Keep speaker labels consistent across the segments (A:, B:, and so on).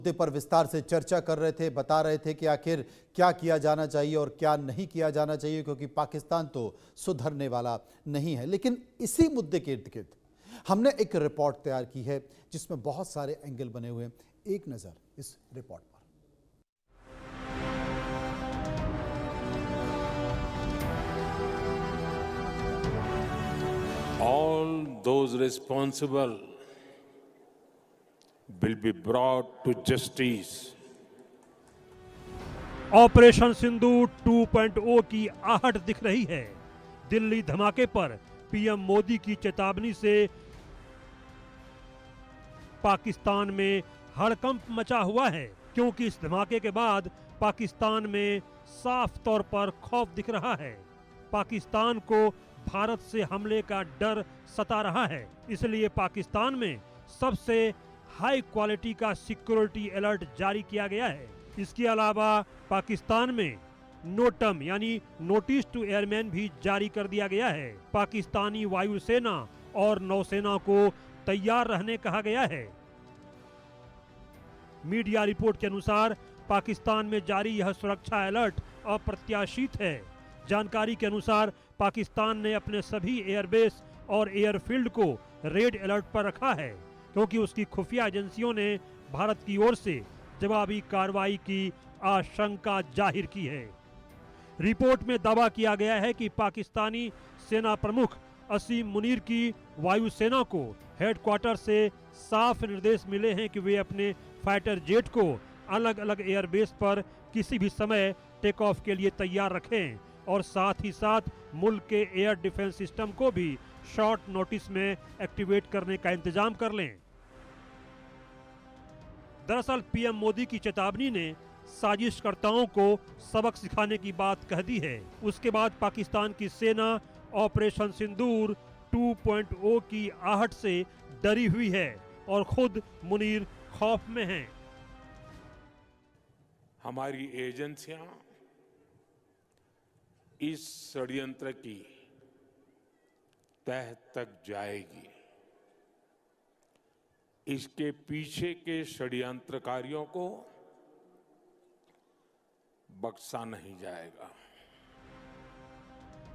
A: मुद्दे पर विस्तार से चर्चा कर रहे थे, बता रहे थे कि आखिर क्या किया जाना चाहिए और क्या नहीं किया जाना चाहिए, क्योंकि पाकिस्तान तो सुधरने वाला नहीं है। लेकिन इसी मुद्दे के इर्द गिर्द हमने एक रिपोर्ट तैयार की है जिसमें बहुत सारे एंगल बने हुए हैं। एक नज़र इस रिपोर्ट पर।
B: All those responsible will be brought to justice.
C: Operation Sindoor 2.0 की आहट दिख रही है। दिल्ली धमाके पर पीएम मोदी की चेतावनी से पाकिस्तान में हड़कंप मचा हुआ है, क्योंकि इस धमाके के बाद पाकिस्तान में साफ तौर पर खौफ दिख रहा है। पाकिस्तान को भारत से हमले का डर सता रहा है, इसलिए पाकिस्तान में सबसे हाई क्वालिटी का सिक्योरिटी अलर्ट जारी किया गया है। इसके अलावा पाकिस्तान में नोटम यानी नोटिस टू एयरमैन भी जारी कर दिया गया है। पाकिस्तानी वायुसेना और नौसेना को तैयार रहने कहा गया है। मीडिया रिपोर्ट के अनुसार पाकिस्तान में जारी यह सुरक्षा अलर्ट अप्रत्याशित है। जानकारी के अनुसार पाकिस्तान ने अपने सभी एयरबेस और एयरफील्ड को रेड अलर्ट पर रखा है, क्योंकि उसकी खुफिया एजेंसियों ने भारत की ओर से जवाबी कार्रवाई की आशंका जाहिर की है। रिपोर्ट में दावा किया गया है कि पाकिस्तानी सेना प्रमुख असीम मुनीर की वायुसेना को हेडक्वार्टर से साफ निर्देश मिले हैं कि वे अपने फाइटर जेट को अलग अलग एयरबेस पर किसी भी समय टेक ऑफ के लिए तैयार रखें और साथ ही साथ मुल्क के एयर डिफेंस सिस्टम को भी शॉर्ट नोटिस में एक्टिवेट करने का इंतजाम कर लें। दरअसल पीएम मोदी की चेतावनी ने साजिशकर्ताओं को सबक सिखाने की बात कह दी है। उसके बाद पाकिस्तान की सेना ऑपरेशन सिंदूर 2.0 की आहट से डरी हुई है और खुद मुनीर खौफ में हैं।
B: हमारी एजेंसियां इस षड्यंत्र की तह तक जाएगी। इसके पीछे के षड्यंत्रकारियों को बख्शा नहीं जाएगा।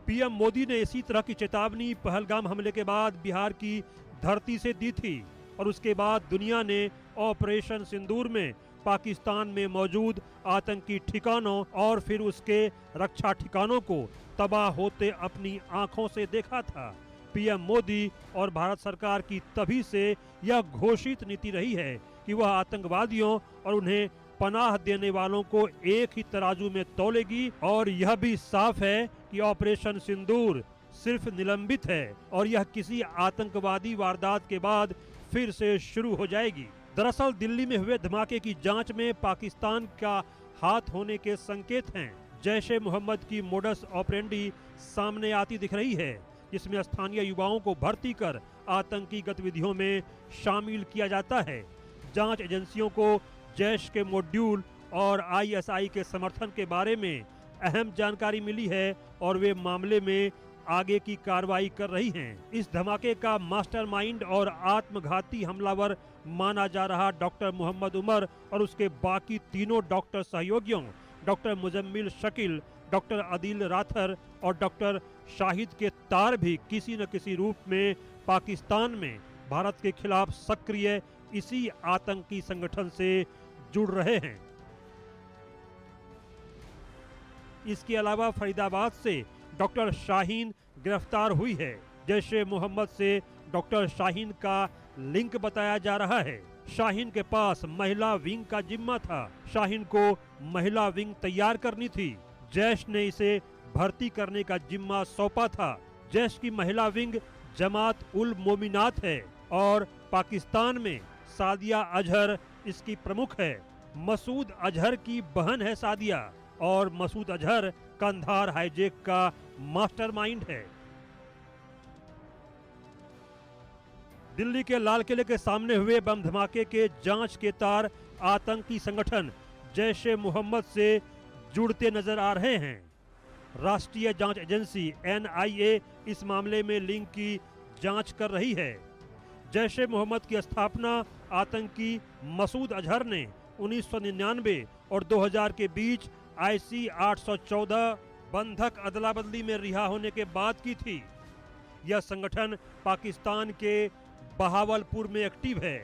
C: पीएम मोदी ने इसी तरह की चेतावनी पहलगाम हमले के बाद बिहार की धरती से दी थी और उसके बाद दुनिया ने ऑपरेशन सिंदूर में पाकिस्तान में मौजूद आतंकी ठिकानों और फिर उसके रक्षा ठिकानों को तबाह होते अपनी आंखों से देखा था। पीएम मोदी और भारत सरकार की तभी से यह घोषित नीति रही है कि वह आतंकवादियों और उन्हें पनाह देने वालों को एक ही तराजू में तौलेगी, और यह भी साफ है कि ऑपरेशन सिंदूर सिर्फ निलंबित है और यह किसी आतंकवादी वारदात के बाद फिर से शुरू हो जाएगी। दरअसल दिल्ली में हुए धमाके की जांच में पाकिस्तान का हाथ होने के संकेत हैं। जैश-ए मोहम्मद की मोडस ऑपरेंडी सामने आती दिख रही है, जिसमें स्थानीय युवाओं को भर्ती कर आतंकी गतिविधियों में शामिल किया जाता है। जांच एजेंसियों को जैश के मॉड्यूल और आईएसआई के समर्थन के बारे में अहम जानकारी मिली है और वे मामले में आगे की कार्रवाई कर रही हैं। इस धमाके का मास्टरमाइंड और आत्मघाती हमलावर माना जा रहा डॉक्टर मोहम्मद उमर और उसके बाकी तीनों डॉक्टर सहयोगियों doctor Muzammil Shakeel, doctor Adil rather और डॉक्टर शाहिद के तार भी किसी न किसी रूप में पाकिस्तान में भारत के खिलाफ सक्रिय इसी आतंकी संगठन से जुड़ रहे हैं। इसके अलावा फरीदाबाद से डॉक्टर शाहीन गिरफ्तार हुई है। जैश-ए मोहम्मद से डॉक्टर शाहीन का लिंक बताया जा रहा है। शाहीन के पास महिला विंग का जिम्मा था। शाहीन को महिला विंग तैयार करनी थी। जैश ने इसे भर्ती करने का जिम्मा सौंपा था। जैश की महिला विंग जमात उल मोमिनात है और पाकिस्तान में सादिया अजहर इसकी प्रमुख है। मसूद अजहर की बहन है सादिया और मसूद अजहर कंधार हाईजैक का मास्टरमाइंड है। दिल्ली के लाल किले के सामने हुए बम धमाके के जांच के तार आतंकी संगठन जैश-ए मोहम्मद से जुड़ते नजर आ रहे हैं। राष्ट्रीय जांच एजेंसी एनआईए इस मामले में लिंक की जांच कर रही है। जैश-ए मोहम्मद की स्थापना आतंकी मसूद अजहर ने 1999 और 2000 के बीच IC 814 बंधक अदला बदली में रिहा होने के बाद की थी। यह संगठन पाकिस्तान के बहावलपुर में एक्टिव है।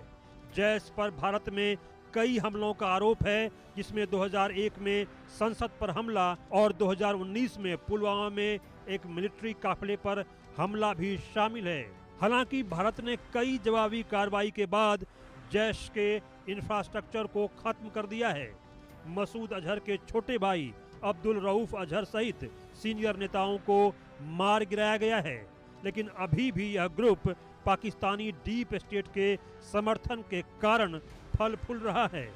C: जैश पर भारत में कई हमलों का आरोप है, जिसमें 2001 में संसद पर हमला और 2019 में पुलवामा में एक मिलिट्री काफिले पर हमला भी शामिल है। हालांकि भारत ने कई जवाबी कार्रवाई के बाद जैश के इंफ्रास्ट्रक्चर को खत्म कर दिया है। मसूद अजहर के छोटे भाई अब्दुल रऊफ अजहर सहित सीनियर नेताओं को मार गिराया गया है, लेकिन अभी भी यह ग्रुप पाकिस्तानी डीप स्टेट के समर्थन के कारण फल फूल रहा है।